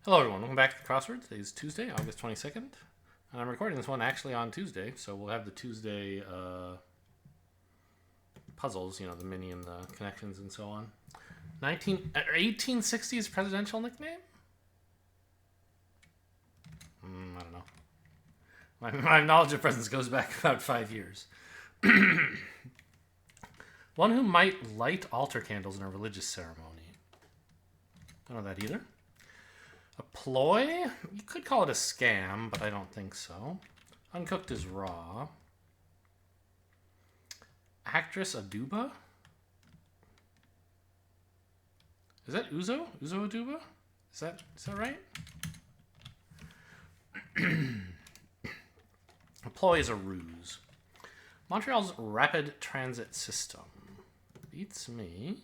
Hello everyone, welcome back to the Crossword. Today is Tuesday, August 22nd. And I'm recording this one actually on Tuesday, so we'll have the Tuesday puzzles, you know, the mini and the connections and so on. 1860s presidential nickname? I don't know. My knowledge of presidents goes back about 5 years. One who might light altar candles in a religious ceremony. Don't know that either. A ploy? You could call it a scam, but I don't think so. Uncooked is raw. Actress Aduba? Is that Uzo? Uzo Aduba? Is that right? A ploy is a ruse. Montreal's rapid transit system. Beats me.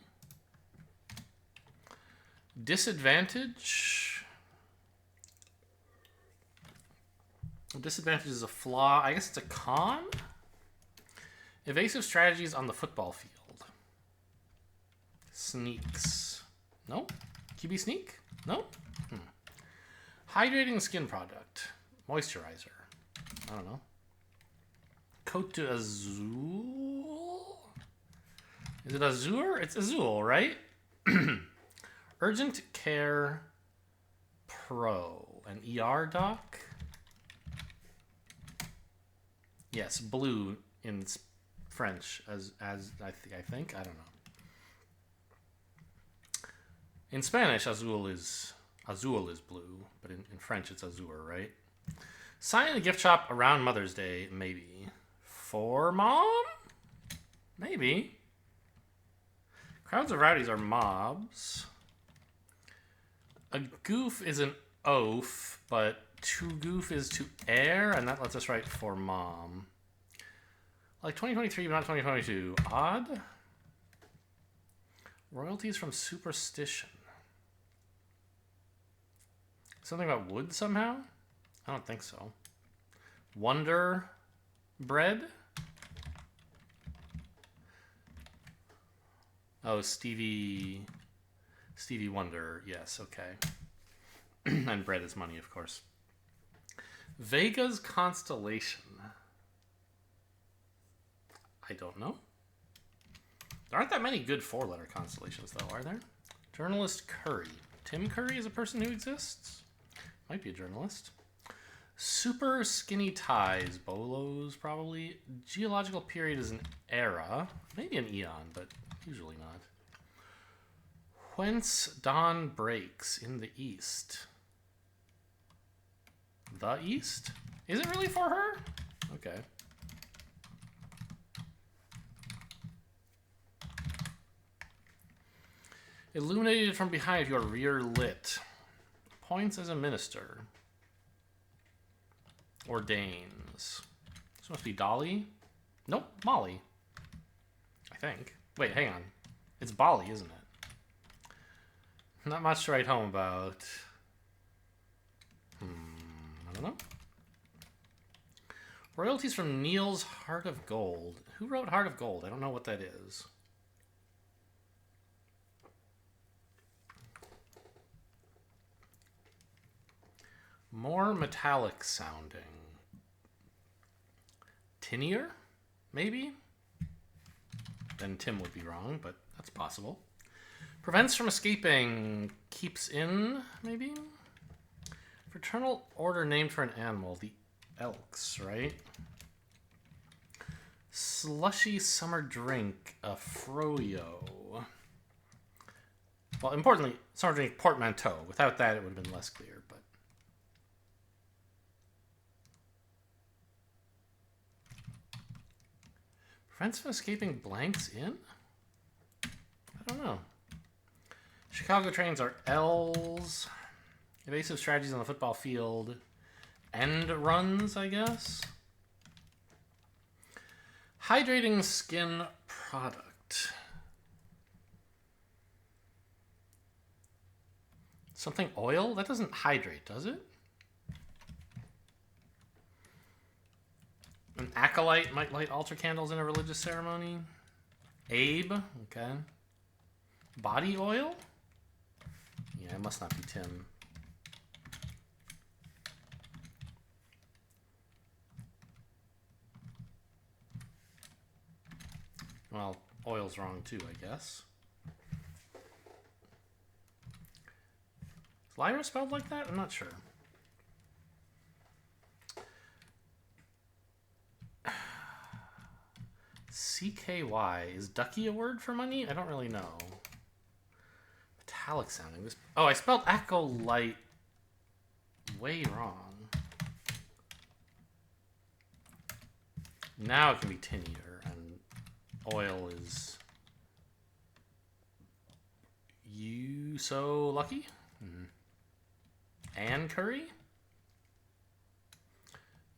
Disadvantage. Disadvantage is a flaw. I guess it's a con. Evasive strategies on the football field. Sneaks. No? QB sneak? No? Hydrating skin product. Moisturizer. I don't know. Cote d'Azur? Is it Azure? It's Azul, right? Urgent Care Pro. An ER doc? Yes, blue in French, as I think. I don't know. In Spanish, azul is blue, but in French, it's azure, right? Sign in the gift shop around Mother's Day, maybe. For mom? Maybe. Crowds of rowdies are mobs. A goof is an oaf, but to goof is to err, and that lets us write for mom. Like 2023, but not 2022. Odd. Royalties from Superstition. Something about wood somehow? I don't think so. Wonder bread? Oh, Stevie Wonder. Yes, okay. And bread is money, of course. Vega's constellation. I don't know. There aren't that many good 4-letter constellations, though, are there? Journalist Curry. Tim Curry is a person who exists? Might be a journalist. Super skinny ties. Bolos, probably. Geological period is an era. Maybe an eon, but usually not. Whence dawn breaks in the east. The East? Is it really for her? Okay. Illuminated from behind, your rear lit. Points as a minister. Ordains. This must be Dolly? Nope, Molly. I think. Wait, hang on. It's Bolly, isn't it? Not much to write home about. I don't know. Royalties from Neil's Heart of Gold. Who wrote Heart of Gold? I don't know what that is. More metallic sounding. Tinier? Maybe? Then Tim would be wrong, but that's possible. Prevents from escaping. Keeps in, maybe? Fraternal order named for an animal. The Elks, right? Slushy summer drink. A froyo. Well, importantly, summer drink portmanteau. Without that, it would have been less clear, but... Prevents from escaping blanks in? I don't know. Chicago trains are L's. Evasive strategies on the football field. End runs, I guess. Hydrating skin product. Something oil? That doesn't hydrate, does it? An acolyte might light altar candles in a religious ceremony. Abe, okay. Body oil? Yeah, it must not be Tim. Well, oil's wrong too, I guess. Is Lyra spelled like that? I'm not sure. CKY. Is ducky a word for money? I don't really know. Metallic sounding. This. Oh, I spelled acolyte way wrong. Now it can be tin eater, and oil is. You so lucky? Anne Curry?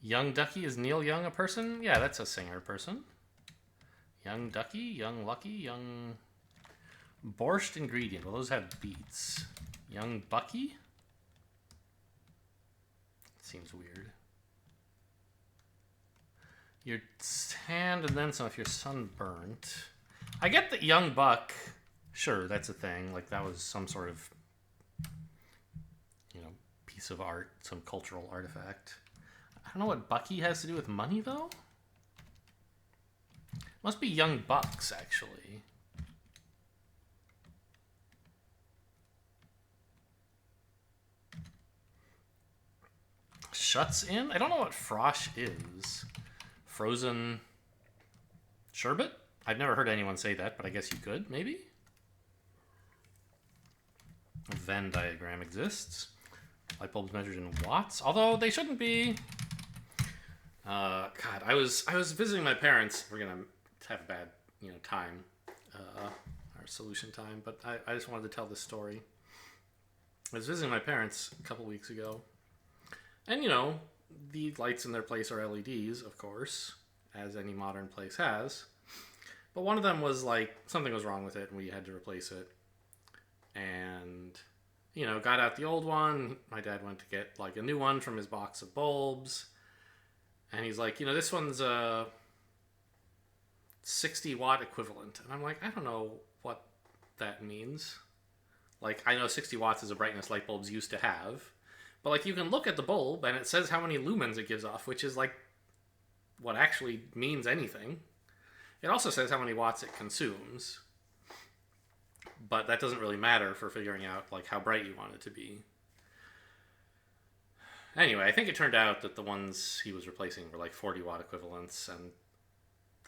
Young Ducky, is Neil Young a person? Yeah, that's a singer person. Young Ducky, Young Lucky, Young... Borscht ingredient. Well, those have beets. Young Bucky? Seems weird. Your hand and then some if you're sunburnt. I get that Young Buck. Sure, that's a thing. Like, that was some sort of, you know, piece of art, some cultural artifact. I don't know what Bucky has to do with money, though. Must be Young Bucks, actually. Shuts in? I don't know what frosh is. Frozen sherbet? I've never heard anyone say that, but I guess you could, maybe? A Venn diagram exists. Light bulbs measured in watts, although they shouldn't be. God, I was visiting my parents. We're gonna have a bad, time, our solution time. But I just wanted to tell this story. I was visiting my parents a couple weeks ago, and the lights in their place are LEDs, of course, as any modern place has. But one of them was like something was wrong with it, and we had to replace it. And got out the old one. My dad went to get like a new one from his box of bulbs. And he's like, this one's a 60 watt equivalent. And I'm like, I don't know what that means. Like, I know 60 watts is a brightness light bulbs used to have. But like, you can look at the bulb and it says how many lumens it gives off, which is like what actually means anything. It also says how many watts it consumes. But that doesn't really matter for figuring out like how bright you want it to be. Anyway, I think it turned out that the ones he was replacing were like 40 watt equivalents, and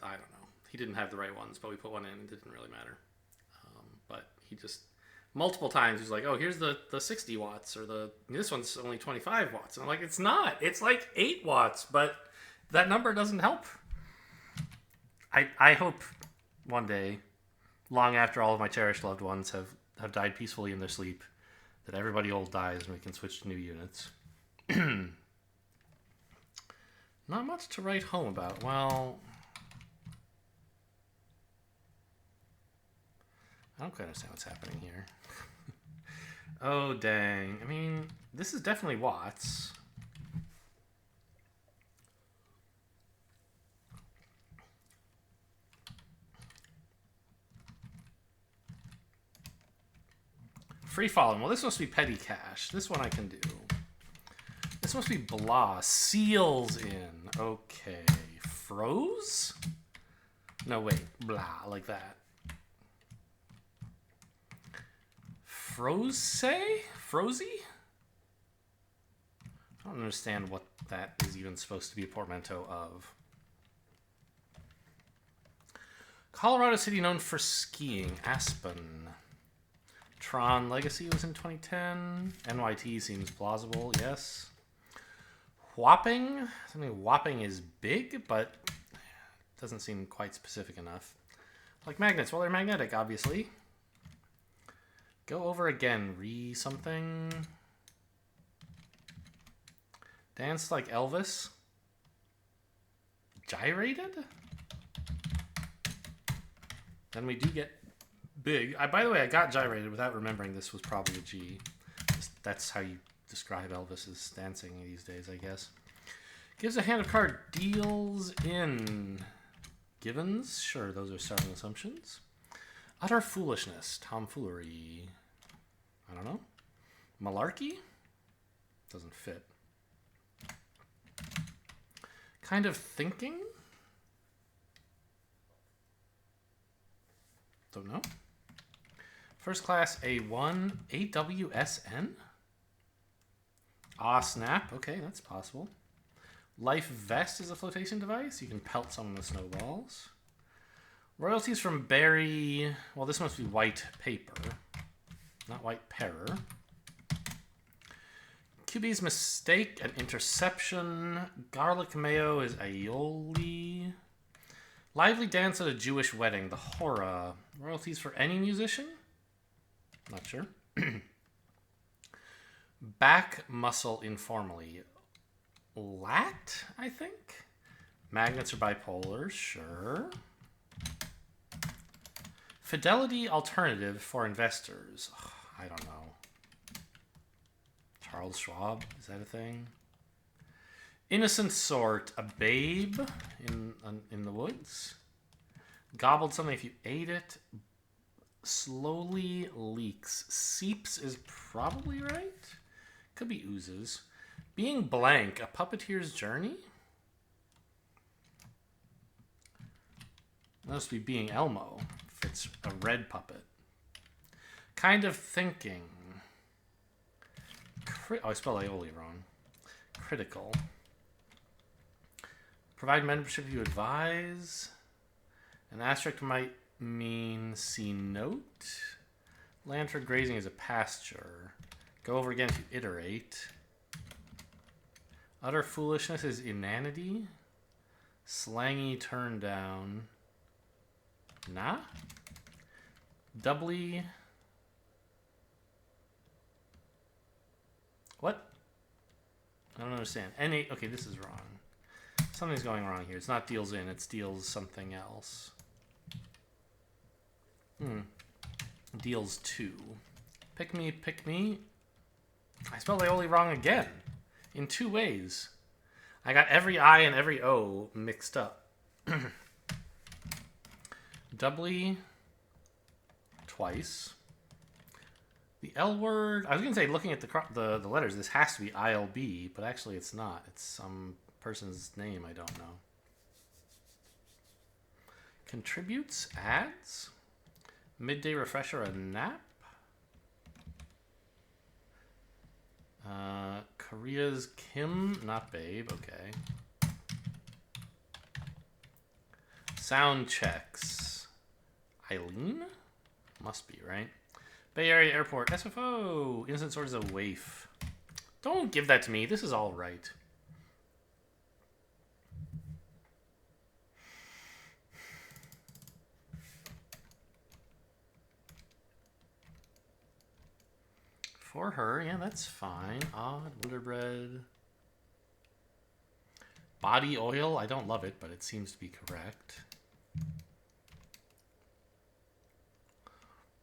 I don't know. He didn't have the right ones, but we put one in and it didn't really matter. But he just, multiple times, he's like, oh, here's the 60 watts, or this one's only 25 watts. And I'm like, it's not. It's like 8 watts, but that number doesn't help. I hope one day, long after all of my cherished loved ones have died peacefully in their sleep, that everybody old dies and we can switch to new units. Not much to write home about. Well, I don't quite understand what's happening here. Oh, dang. I mean, this is definitely watts. Free falling. Well, this must be petty cash. This one I can do. This must be blah. Seals in. Okay. Froze? No, wait. Blah. Like that. Froze? Frozy? I don't understand what that is even supposed to be a portmanteau of. Colorado City known for skiing. Aspen. Tron Legacy was in 2010. NYT seems plausible, yes. Whopping? Something whopping is big, but doesn't seem quite specific enough. Like magnets, well, they're magnetic, obviously. Go over again. Something. Danced like Elvis. Gyrated? Then we do get big. By the way, I got gyrated without remembering this was probably a G. That's how you describe Elvis's dancing these days, I guess. Gives a hand of card. Deals in. Givens? Sure, those are starting assumptions. Utter foolishness. Tomfoolery. I don't know. Malarkey? Doesn't fit. Kind of thinking? Don't know. First class A1, AWSN? Ah, snap. Okay, that's possible. Life vest is a flotation device. You can pelt someone with snowballs. Royalties from Barry. Well, this must be white paper, not white perror. QB's mistake, an interception. Garlic mayo is aioli. Lively dance at a Jewish wedding, the hora. Royalties for any musician? Not sure. Back muscle informally. Lat, I think? Magnets are bipolar, sure. Fidelity alternative for investors. Ugh, I don't know. Charles Schwab, is that a thing? Innocent sort, a babe in the woods. Gobbled something if you ate it. Slowly leaks. Seeps is probably right. Could be oozes. Being blank, a puppeteer's journey? Must be being Elmo, if it's a red puppet. Kind of thinking. I spelled aioli wrong. Critical. Provide membership if you advise. An asterisk might mean see note. Land for grazing is a pasture. Go over again if you iterate. Utter foolishness is inanity. Slangy turn down. Nah. Doubly. What? I don't understand. Okay, this is wrong. Something's going wrong here. It's not deals in, it's deals something else. Deals 2. Pick me, pick me. I spelled aioli wrong again. In 2 ways. I got every I and every O mixed up. Doubly twice. The L word. I was going to say, looking at the letters, this has to be ILB, but actually it's not. It's some person's name I don't know. Contributes, ads. Midday refresher, a nap. Korea's Kim, not babe, okay. Sound checks. Eileen? Must be, right? Bay Area Airport, SFO. Innocent Sword is a waif. Don't give that to me. This is all right. For her, yeah, that's fine. Odd, Wonderbread. Body oil, I don't love it, but it seems to be correct.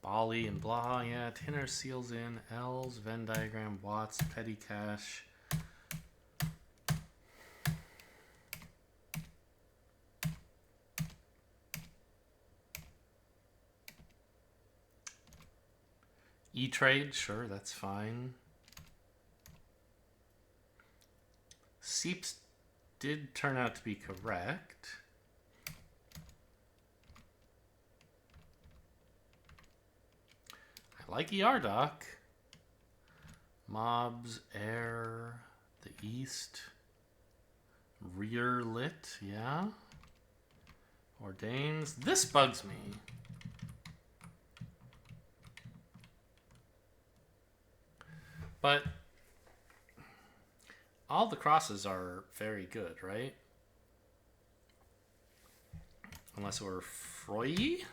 Bali and blah, yeah. Tinner seals in. L's, Venn diagram, Watts, petty cash. E-Trade, sure, that's fine. Seeps did turn out to be correct. I like ER Doc. Mobs, Air, the East. Rear lit, yeah. Ordains. This bugs me. But all the crosses are very good, right? Unless it were Froy.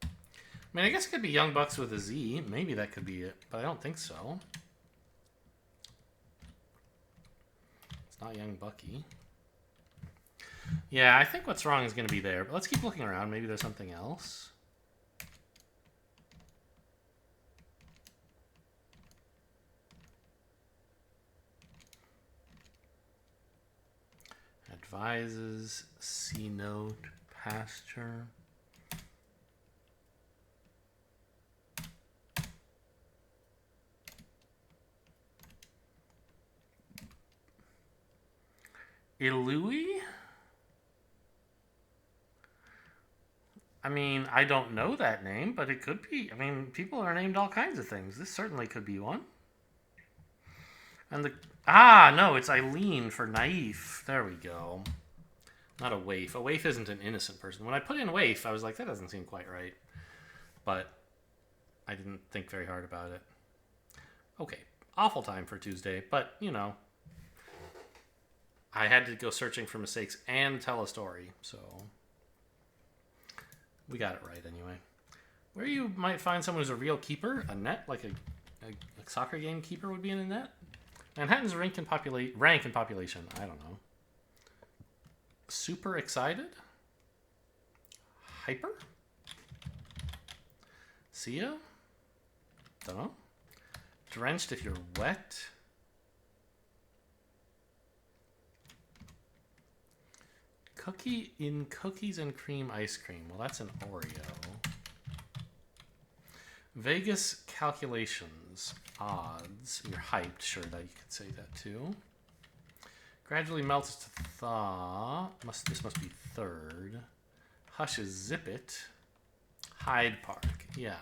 I mean, I guess it could be Young Bucks with a Z. Maybe that could be it, but I don't think so. It's not Young Bucky. Yeah, I think what's wrong is going to be there. But let's keep looking around. Maybe there's something else. Advises, C note, pasture. Ilui? I mean, I don't know that name, but it could be. I mean, people are named all kinds of things. This certainly could be one. And the... Ah, no, it's Eileen for Naif. There we go. Not a waif. A waif isn't an innocent person. When I put in waif, I was like, that doesn't seem quite right. But I didn't think very hard about it. Okay, awful time for Tuesday, but, you know, I had to go searching for mistakes and tell a story, so we got it right anyway. Where you might find someone who's a real keeper, a net, like a soccer game keeper would be in a net. Manhattan's rank in population, I don't know. Super excited? Hyper? Sia? Don't know. Drenched if you're wet. Cookie in cookies and cream ice cream. Well, that's an Oreo. Vegas calculations. Odds. You're hyped. Sure, that you could say that too. Gradually melts to thaw. This must be third. Hush is zip it. Hyde Park. Yeah.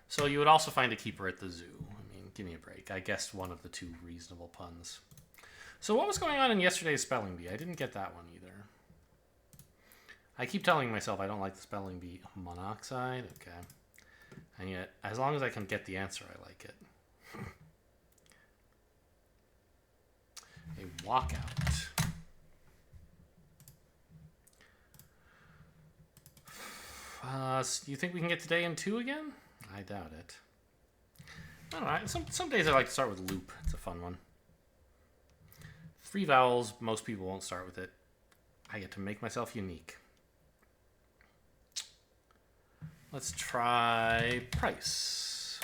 So you would also find a keeper at the zoo. I mean, give me a break. I guessed one of the two reasonable puns. So what was going on in yesterday's spelling bee? I didn't get that one either. I keep telling myself I don't like the spelling bee. Monoxide? Okay. And yet, as long as I can get the answer, I like it. A walkout. You think we can get today in 2 again? I doubt it. I don't know. Some days I like to start with loop. It's a fun one. 3 vowels. Most people won't start with it. I get to make myself unique. Let's try price.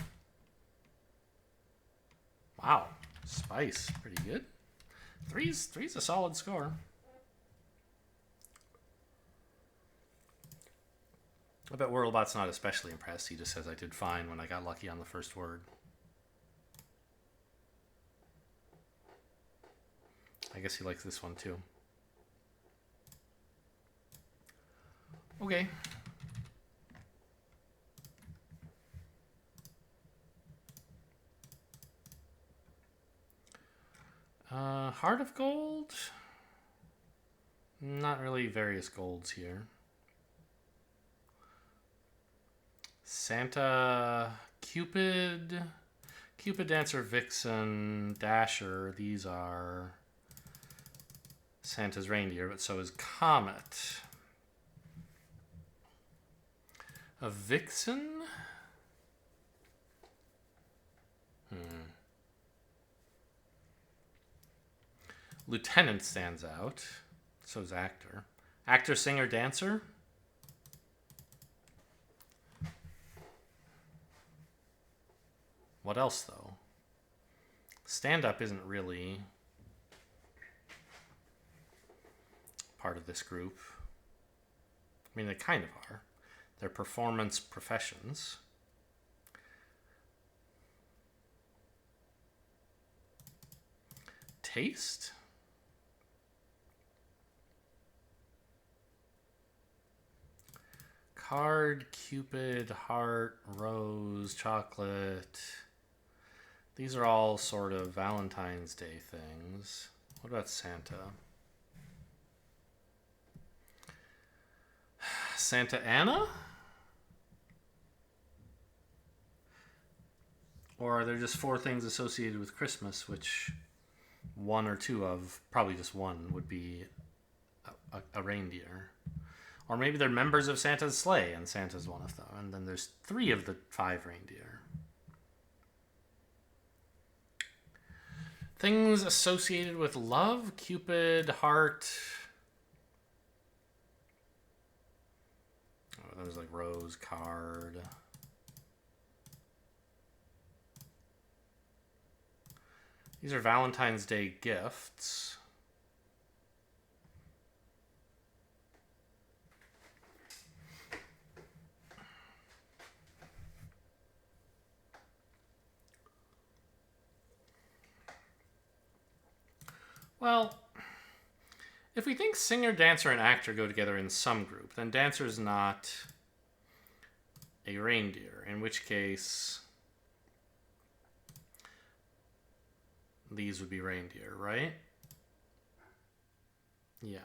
Wow. Spice. Pretty good. Three's a solid score. I bet Whirlbot's not especially impressed. He just says I did fine when I got lucky on the first word. I guess he likes this one too. Okay. Heart of gold? Not really various golds here. Santa, Cupid, Dancer, Vixen, Dasher. These are Santa's reindeer, but so is Comet. A Vixen? Lieutenant stands out. So is actor. Actor, singer, dancer? What else, though? Stand-up isn't really part of this group. I mean, they kind of are. They're performance professions. Taste? Card, Cupid, heart, rose, chocolate. These are all sort of Valentine's Day things. What about Santa? Santa Anna? Or are there just 4 things associated with Christmas, which 1 or 2 of, probably just 1, would be a reindeer? Or maybe they're members of Santa's sleigh, and Santa's one of them. And then there's 3 of the 5 reindeer. Things associated with love, Cupid, heart. Oh, there's like rose, card. These are Valentine's Day gifts. Well, If we think singer, dancer, and actor go together in some group, then dancer is not a reindeer, in which case these would be reindeer, right? Yeah.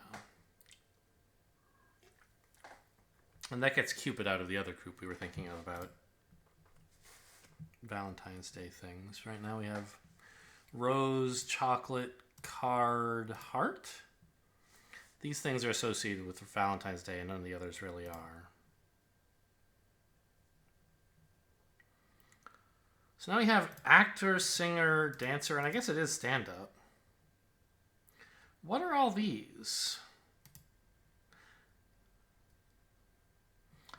And that gets Cupid out of the other group we were thinking of about Valentine's Day things. Right now we have rose, chocolate, card, heart. These things are associated with Valentine's Day, and none of the others really are. So now we have actor, singer, dancer, and I guess it is stand-up. What are all these?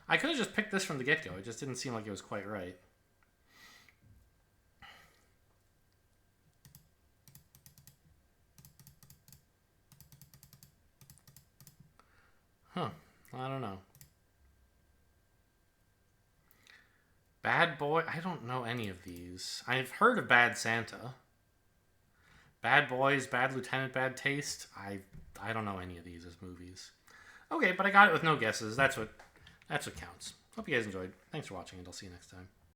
I could have just picked this from the get-go. It just didn't seem like it was quite right. Huh. I don't know. Bad Boy? I don't know any of these. I've heard of Bad Santa. Bad Boys, Bad Lieutenant, Bad Taste. I don't know any of these as movies. Okay, but I got it with no guesses. That's what counts. Hope you guys enjoyed. Thanks for watching, and I'll see you next time.